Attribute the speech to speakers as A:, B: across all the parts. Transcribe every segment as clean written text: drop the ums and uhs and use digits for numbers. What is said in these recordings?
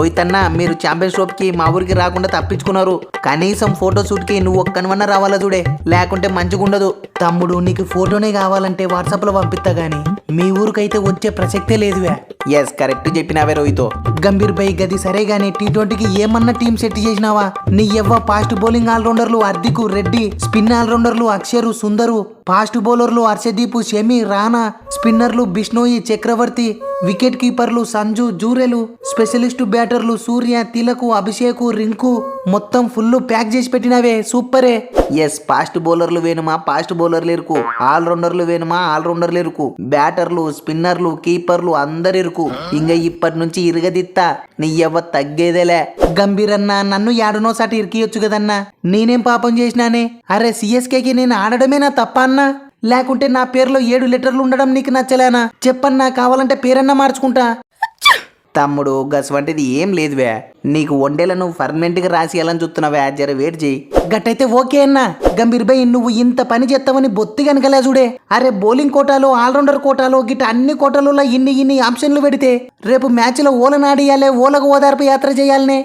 A: రోహిత్ అన్న మీరు champions trophy కి మా ఊరికి రాకుండా తప్పించుకున్నారు. కనీసం ఫోటో షూట్ కి నువ్వు ఒక్కనివన్నా రావాలా చూడే, లేకుంటే మంచిగుండదు. తమ్ముడు నీకు ఫోటోనే కావాలంటే వాట్సాప్ లో పంపిస్తా గానీ మీ ఊరికైతే వచ్చే ప్రసక్తే లేదువే. ఎస్ కరెక్ట్ చెప్పినావే రోహిత్. గంభీర్ బై గది సరే గానీ T20కి ఏమన్నా టీం సెట్ చేసినావా? నీ ఎవ్వ ఫాస్ట్ బౌలింగ్ ఆల్రౌండర్లు హార్దిక్ రెడ్డి, స్పిన్ ఆల్రౌండర్లు అక్షరు సుందరు, ఫాస్ట్ బౌలర్లు హర్షదీప్ షమి రాణా, స్పిన్నర్లు బిష్ణోయి చక్రవర్తి, వికెట్ కీపర్లు సంజు జూరెలు, స్పెషలిస్టు బ్యాటర్లు సూర్య తిలకు అభిషేక్ రింకు, మొత్తం ఫుల్ ప్యాక్ చేసి పెట్టినవే సూపరే. ఎస్ ఫాస్ట్ బౌలర్లు వేనుమా ఫాస్ట్ బౌలర్లు ఇరుకు, ఆల్రౌండర్లు వేనుమా ఆల్రౌండర్లు ఇరుకు, బ్యాటర్లు స్పిన్నర్లు కీపర్లు అందరు ఇరుకు. ఇంక ఇప్పటి నుంచి ఇరగదిత్తా నీ ఎవ్వ తగ్గేదేలే. గంభీరన్నా నన్ను ఏడనో సాటి ఇరికియొచ్చు కదన్నా, నేనేం పాపం చేసినానే? అరే సిఎస్కేకి నేను ఆడడమేనా తప్ప అన్నా? లేకుంటే నా పేరులో 7 లెటర్లు ఉండడం నీకు నచ్చలేనా? చెప్పన్నా, కావాలంటే పేరన్నా మార్చుకుంటా. తమ్ముడు గసవంటిది ఏం లేదువే, నీకు వన్డేలను పర్మనెంట్గా రాసియాలని చూస్తున్నావే, జర వెయిట్ చేయి. గట్టయితే ఓకే అన్నా. గంభీర్ భాయ్ నువ్వు ఇంత పని చేస్తావని బొత్తి కనుకలే చూడే. అరే బౌలింగ్ కోటాలో ఆల్రౌండర్ కోటాలో గిట్ట అన్ని కోటాలలో ఇన్ని ఆప్షన్లు పెడితే రేపు మ్యాచ్ లో ఓలనాడియాలే, ఓలకు ఓదార్పు యాత్ర చేయాలనే.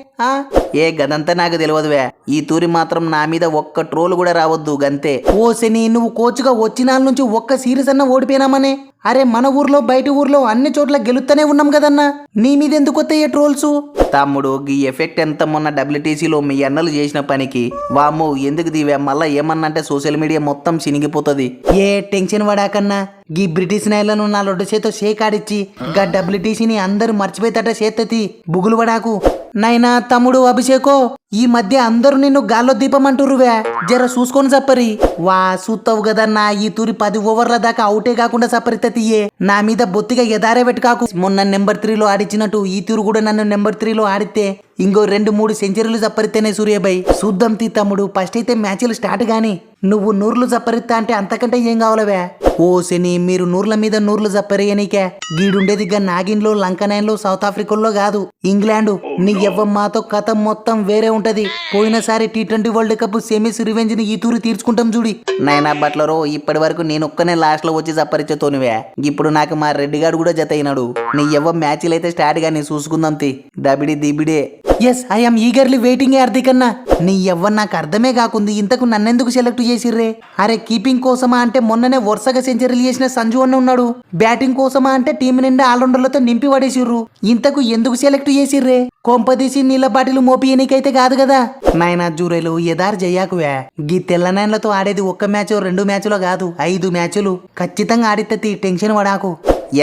A: ఏ గదంతా నాకు తెలియదువే, ఈ తూరి మాత్రం నా మీద ఒక్క ట్రోల్ కూడా రావద్దు గంతే. ఓ శని, నువ్వు కోచ్గా వచ్చినాల నుంచి ఒక్క సిరీస్ అన్న ఓడిపోయినామనే. అరే మన ఊర్లో బయట ఊర్లో అన్ని చోట్ల గెలుస్తూనే ఉన్నాం కదన్నా, నీ మీద ఎందుకు వస్తాయి ట్రోల్స్? తమ్ముడు ఈ ఎఫెక్ట్ ఎంత మొన్న WTCలో మీ అన్నలు చేసిన పనికి వామ్మో ఎందుకు దీవే, మళ్ళా ఏమన్నంటే సోషల్ మీడియా మొత్తం చినిగిపోతుంది. ఏ టెన్షన్ పడాకన్నా, గీ బ్రిటిష్ నాయలను నా లొడ్డు చేతో షేక్ ఆడిచ్చి గా WTCని అందరూ మర్చిపోయేటట్ట చేత్తతి, బుగులు పడాకు. నైనా తమ్ముడు అభిషేకో, ఈ మధ్య అందరూ నిన్ను గాల్లో దీపమంటురువే, జర చూసుకొని సప్పరి. వా చూస్తావు కదన్నా, ఈ తూరి 10 ఓవర్ల దాకా అవుటే కాకుండా సప్పరితీయే. నా మీద బొత్తిగా ఎదారే పెట్టుకాకు. మొన్న నెంబర్ 3లో ఆడిచ్చినట్టు ఈ తూరు కూడా నన్ను నెంబర్ 3లో ఆడితే ఇంకో 2-3 సెంచరీలు సప్పరితేనే సూర్యబాయ్. చూద్దాం తీ తమ్ముడు, ఫస్ట్ అయితే మ్యాచ్లు స్టార్ట్ గాని. నువ్వు 100లు సప్పరిస్తా అంటే అంతకంటే ఏం కావాలవే? ఓ శని, మీరు 100ల మీద 100లు సప్పరియనీకే. గీడుండేది గా నాగిన్లో, లంకనైన్లో, సౌత్ ఆఫ్రికాలో కాదు, ఇంగ్లాండ్. నీ ఎవ్వమ్మాతో కథ మొత్తం వేరే ఉంటది. పోయినసారి T20 world cup semis revenge ని ఈ తూరి తీర్చుకుంటాం చూడి. నైనా బట్లరో, ఇప్పటి వరకు నేను ఒక్కనే లాస్ట్ లో వచ్చి సప్పరిచ్చతోనివే. ఇప్పుడు నాకు మా రెడ్డిగాడు కూడా జత అయినాడు. నీ ఎవ్వ మ్యాచ్లు అయితే స్టార్ట్ గాని చూసుకుందాం తి, దబిడి దిబిడే. Yes I'm eagerly waiting Hardik అన్నా. నీ ఎవ్వ నాకు అర్థమే కాకుంది, ఇంతకు నన్నెందుకు సెలెక్ట్ చేసిర్రే? అరే కీపింగ్ కోసమా అంటే మొన్ననే వరుసగా సెంచరీలు చేసిన సంజు అన్న ఉన్నాడు, బ్యాటింగ్ కోసమా అంటే టీం నిండా ఆల్రౌండర్లతో నింపి పడేసిర్రు. ఇంతకు ఎందుకు సెలెక్ట్ చేసిర్రే? కొంపదీసి నీళ్ళ బాటిలు మోపియనికైతే కాదు కదా. నాయనా జూరేలు ఎదారు చెయ్యాకువే. గీ తెల్లనైన్లతో ఆడేది 1 మ్యాచ్ 2 మ్యాచ్లో కాదు, 5 మ్యాచ్లు ఖచ్చితంగా ఆడితే టెన్షన్ పడాకు.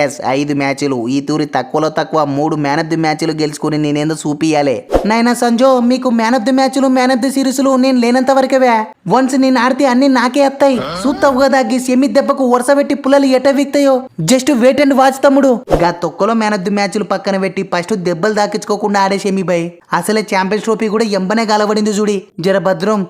A: ఎస్ 5 మ్యాచ్లు, ఈ తూరి తక్కువలో తక్కువ 3 మ్యాన్ ఆఫ్ ది మ్యాచ్లు గెలుచుకుని నేనేందో చూపియాలే. నాయనా సంజో, మీకు మ్యాన్ ఆఫ్ ది మ్యాచ్లు మ్యాన్ ఆఫ్ ది సిరీస్లు నేను లేనంత వరకేవే. వన్స్ నేను ఆడితే అన్ని నాకే వస్తాయి. చూస్తావు కదా గీ సెమి దెబ్బకు వరుస పెట్టి పుల్లలు ఎట వీక్తాయో. జస్ట్ వెయిట్ అండ్ వాచ్ తమ్ముడు. గా తొక్కలో మ్యాన్ ఆఫ్ ది మ్యాచ్లు పక్కన పెట్టి ఫస్ట్ దెబ్బలు దాకించుకోకుండా ఆడే సెమి బై. అసలే ఛాంపియన్స్ ట్రోఫీ కూడా ఎంబనే గాలబడింది చూడి, జర భద్రం.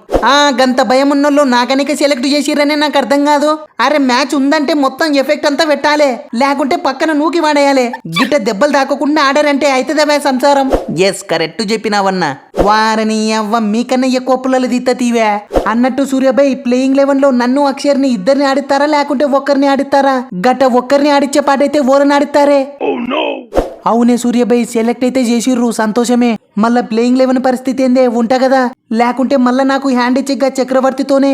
A: గంత భయం ఉన్నోళ్ళు నాకనికే సెలెక్ట్ చేసిరనే నాకు అర్థం కాదు. అరే మ్యాచ్ ఉందంటే మొత్తం ఎఫెక్ట్ అంతా పెట్టాలి, లేకుంటే పక్కన నూకి వాడేయాలి. గిట్ట దెబ్బలు దాకోకుండా ఆడారంటే అయితేదే సంసారం. ఎస్ కరెక్ట్ చెప్పినావన్నా. వారని అవ్వ మీకన్నా ఎక్కువ పుల్లలు తీవే అన్నట్టు సూర్యబాయ్, ప్లేయింగ్ 11లో నన్ను అక్షర్ని ఇద్దరిని ఆడిస్తారా లేకుంటే ఒక్కరిని ఆడిస్తారా? గట్ట ఒక్కరిని ఆడిచ్చే పాటైతే ఓరని ఆడిస్తారే. అవునే సూర్యబాయ్, సెలెక్ట్ అయితే చేసిర్రు సంతోషమే. మళ్ళా ప్లేయింగ్ 11 పరిస్థితి ఏందే ఉంటా కదా, లేకుంటే మళ్ళా నాకు హ్యాండ్ ఇచ్చిగా చక్రవర్తితోనే.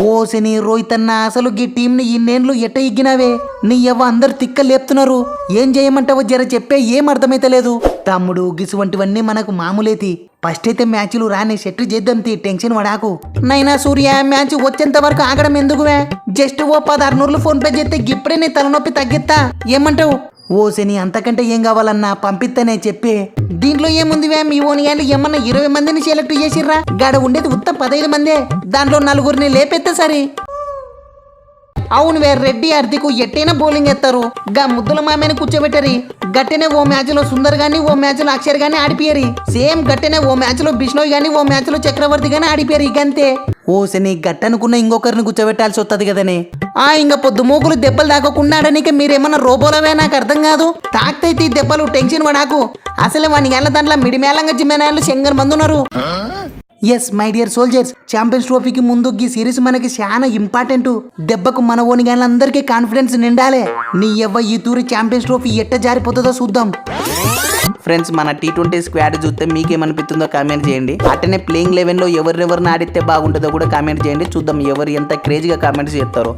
A: ఓ శని, రోహిత్ అన్న అసలు గీ టీం ని ఇన్నేళ్ళు ఎట్ట ఇగ్గినావే? నీ ఎవ్వ అందరు తిక్క లేపుతున్నారు. ఏం చేయమంటావో జర చెప్పే, ఏం అర్థమైతలేదు. తమ్ముడు గిసువంటివన్నీ మనకు మామూలేతి. ఫస్ట్ అయితే మ్యాచ్లు రాని సెట్ చేద్దాం తీ, టెన్షన్ పడాకు. నైనా సూర్య, మ్యాచ్ వచ్చేంత వరకు ఆగడం ఎందుకువే? జస్ట్ ఓ 1600 ఫోన్ పే చేస్తే ఇప్పుడే నీ తలనొప్పి తగ్గిస్తా, ఏమంటావు? ఓ శని, అంతకంటే ఏం కావాలన్నా పంపిస్తానే చెప్పే. దీంట్లో ఏముందివే, మీ ఓనియాలు ఏమన్నా 20 మందిని సెలెక్ట్ చేసిర్రా? గాడ ఉండేది ఉత్తం 15 మందే, దాంట్లో 4గురిని లేపెత్తే సరి. అవును వే, రెడ్డి హార్దిక్ ఎట్టైనా బౌలింగ్ ఎత్తారు. గా ముద్దుల మామని కూర్చోబెట్టరి. గట్టెనే ఓ మ్యాచ్ లో సుందర్ గాని, ఓ మ్యాచ్ లో అక్షర్ గాని ఆడిపోయారు. సేమ్ గట్టెనే ఓ మ్యాచ్ లో బిష్ణోయ్ గాని, ఓ మ్యాచ్ లో చక్రవర్తి గాని ఆడిపోయారు. ఇకంతే. ఓ శని, గట్టనుకున్న ఇంకొకరిని కూర్చోబెట్టాల్సి వస్తుంది కదనే. ఇంకా పొద్దు మూకులు దెబ్బలు తాకకుండా ఆడనీకే మీరేమన్నా రోబోలవే? నాకు అర్థం కాదు. తాక్తైతే ఈ దెబ్బలు, టెన్షన్ పడాకు. అసలే వాని ఏళ్ళ దాంట్లో మిడిమేళంగా జిమ్మెనాయలు శంగర్ మంది ఉన్నారు. Yes my dear soldiers, champions ట్రోఫీకి ముందు ఈ సిరీస్ మనకి చాలా ఇంపార్టెంట్. దెబ్బకు మన ఓని అందరికీ కాన్ఫిడెన్స్ నిండాలే. నీ ఎవ్వ ఈ తూరి ఛాంపియన్స్ ట్రోఫీ ఎట్ట జారిపోతుందో చూద్దాం. ఫ్రెండ్స్ మన T20 స్క్వాడ్ చూస్తే మీకేమనిపిస్తుందో కామెంట్ చేయండి. అటనే ప్లేయింగ్ 11లో ఎవరెవరిని ఆడితే బాగుంటుందో కూడా కామెంట్ చేయండి. చూద్దాం ఎవరు ఎంత క్రేజీగా కామెంట్స్ చేస్తారో.